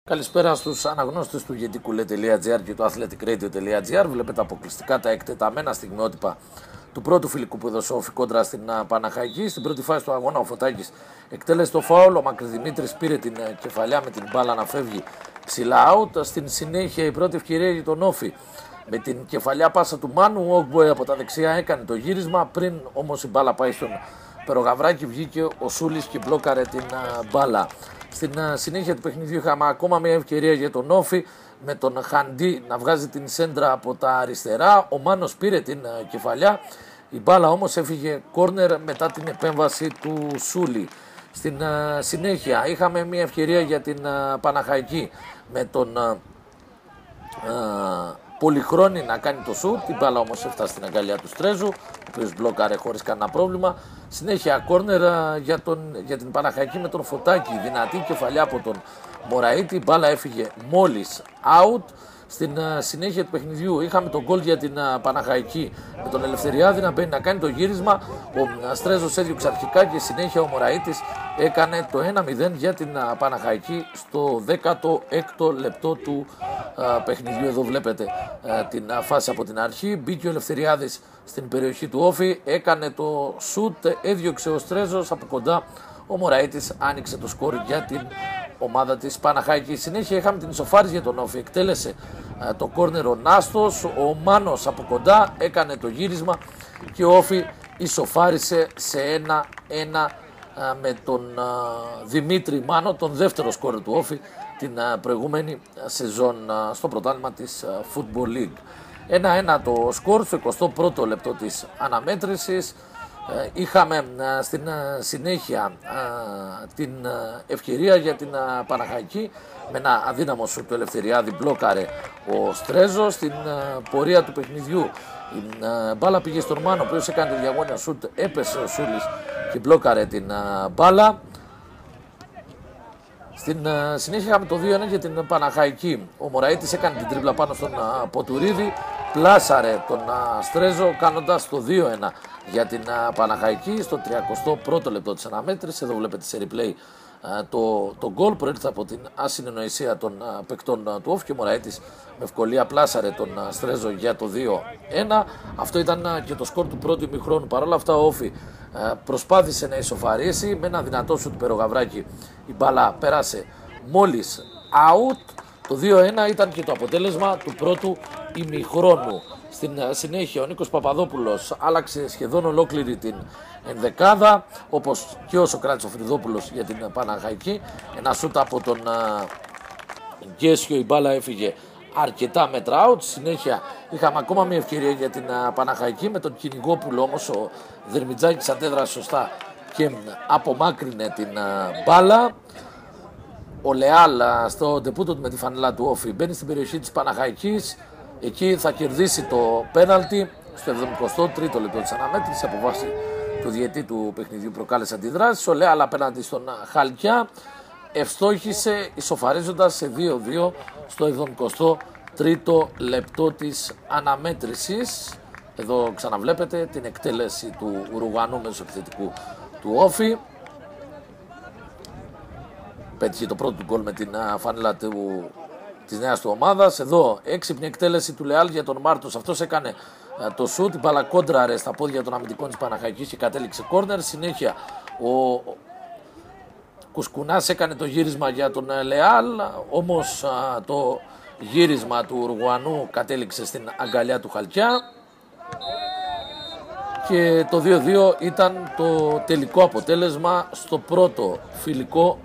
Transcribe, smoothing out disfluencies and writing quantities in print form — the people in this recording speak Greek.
Καλησπέρα στους αναγνώστες του Gedikule.gr και του athleticradio.gr. Βλέπετε αποκλειστικά τα εκτεταμένα στιγμιότυπα του πρώτου φιλικού που έδωσε ο Όφη κόντρα στην Παναχαϊκή. Στην πρώτη φάση του αγώνα ο Φωτάκης εκτέλεσε το φάουλ. Ο Μακρυδημήτρης πήρε την κεφαλιά με την μπάλα να φεύγει ψηλά out. Στην συνέχεια η πρώτη ευκαιρία για τον Όφη με την κεφαλιά πάσα του Μάνου. Ο Ογμπόε από τα δεξιά έκανε το γύρισμα. Πριν όμως η μπάλα πάει στον Περογαβράκη, βγήκε ο Σούλης και μπλόκαρε την μπάλα. Στην συνέχεια του παιχνιδιού είχαμε ακόμα μια ευκαιρία για τον Όφη με τον Χαντί να βγάζει την σέντρα από τα αριστερά. Ο Μάνος πήρε την κεφαλιά, η μπάλα όμως έφυγε κόρνερ μετά την επέμβαση του Σούλη. Στην συνέχεια είχαμε μια ευκαιρία για την Παναχαϊκή με τον Πολυχρόνη να κάνει το σουτ. Η μπάλα όμως έφτασε στην αγκαλιά του Στρέζου, ο οποίος μπλόκαρε χωρίς κανένα πρόβλημα. Συνέχεια κόρνερ για την Παναχαϊκή με τον Φωτάκη. Δυνατή κεφαλιά από τον Μωραήτη. Η μπάλα έφυγε μόλις out. Στην συνέχεια του παιχνιδιού είχαμε τον γκολ για την Παναχαϊκή με τον Ελευθεριάδη να μπαίνει να κάνει το γύρισμα. Ο Στρέζος έδιωξε αρχικά και συνέχεια ο Μωραήτης έκανε το 1-0 για την Παναχαϊκή στο 16ο λεπτό του παιχνιδιού. Εδώ βλέπετε την φάση από την αρχή. Μπήκε ο Ελευθεριάδης στην περιοχή του Όφη, έκανε το σουτ, έδιωξε ο Στρέζος από κοντά. Ο Μωραήτης άνοιξε το σκορ για την ομάδα της Παναχαϊκής. Συνέχεια είχαμε την ισοφάριση για τον Όφη. Εκτέλεσε το κόρνερ ο Νάστος. Ο Μάνος από κοντά έκανε το γύρισμα και ο Όφη ισοφάρισε σε 1-1 με τον Δημήτρη Μάνο, τον δεύτερο σκόρ του Όφη την προηγούμενη σεζόν στο πρωτάθλημα της Football League. 1-1 το σκορ στο 21ο λεπτό της αναμέτρησης. Είχαμε στην συνέχεια την ευκαιρία για την Παναχαϊκή με ένα αδύναμο σουτ του Ελευθεριάδη, μπλόκαρε ο Στρέζος. Στην πορεία του παιχνιδιού η μπάλα πήγε στον Μάνο, ο οποίος έκανε το διαγώνιο σουτ, έπεσε ο Σούλης και μπλόκαρε την μπάλα. Στην συνέχεια είχαμε το 2-1 για την Παναχαϊκή. Ο Μωραήτης έκανε την τρίπλα πάνω στον Ποτουρίδη, πλάσαρε τον Στρέζο κάνοντας το 2-1 για την Παναχαϊκή στο 31ο λεπτό της αναμέτρησης. Εδώ βλέπετε σε replay το γκολ, προήλθε από την ασυνεννοησία των παικτών του Όφη και ο Μωραήτης με ευκολία πλάσαρε τον Στρέζο για το 2-1. Αυτό ήταν και το σκορ του πρώτου ημιχρόνου. Παρ' όλα αυτά ο Όφη προσπάθησε να ισοφαρίσει με ένα δυνατό σου του Περογαβράκη. Η μπάλα πέρασε μόλις out. Το 2-1 ήταν και το αποτέλεσμα του πρώτου ημιχρόνου. Στην συνέχεια ο Νίκος Παπαδόπουλος άλλαξε σχεδόν ολόκληρη την ενδεκάδα, όπως και ο Σοκράτης ο Φρυδόπουλος για την Παναχαϊκή. Ένα σούτ από τον Γκέσιο, η μπάλα έφυγε αρκετά μέτρα out. Συνέχεια είχαμε ακόμα μια ευκαιρία για την Παναχαϊκή με τον Κυνηγόπουλο, όμως ο Δερμιτζάκης αντέδρασε σωστά και απομάκρυνε την μπάλα. Ο Λεάλ στο ντεπούτο του με τη φανελά του Όφη μπαίνει στην περιοχή της Παναχαϊκής. Εκεί θα κερδίσει το πέναλτι στο 73ο λεπτό της αναμέτρησης. Από βάση του διαιτή του παιχνιδιού προκάλεσε αντιδράσεις. Ο Λεάλ απέναντι στον Χαλκιά ευστόχησε ισοφαρίζοντας σε 2-2 στο 73ο λεπτό της αναμέτρησης. Εδώ ξαναβλέπετε την εκτέλεση του Ουρουγανού μεσοεπιθετικού του Όφη. Πέτυχε το πρώτο του γκολ με την φάνελα της νέας του ομάδας. Εδώ έξυπνη εκτέλεση του Λεάλ για τον Μάρτος. Αυτός έκανε το σουτ, η μπάλα κόντραρε στα πόδια των αμυντικών της Παναχαϊκής και κατέληξε κόρνερ. Συνέχεια ο Κουσκουνάς έκανε το γύρισμα για τον Λεάλ, όμως το γύρισμα του Ουρουγουανού κατέληξε στην αγκαλιά του Χαλκιά. Και το 2-2 ήταν το τελικό αποτέλεσμα στο πρώτο φιλικό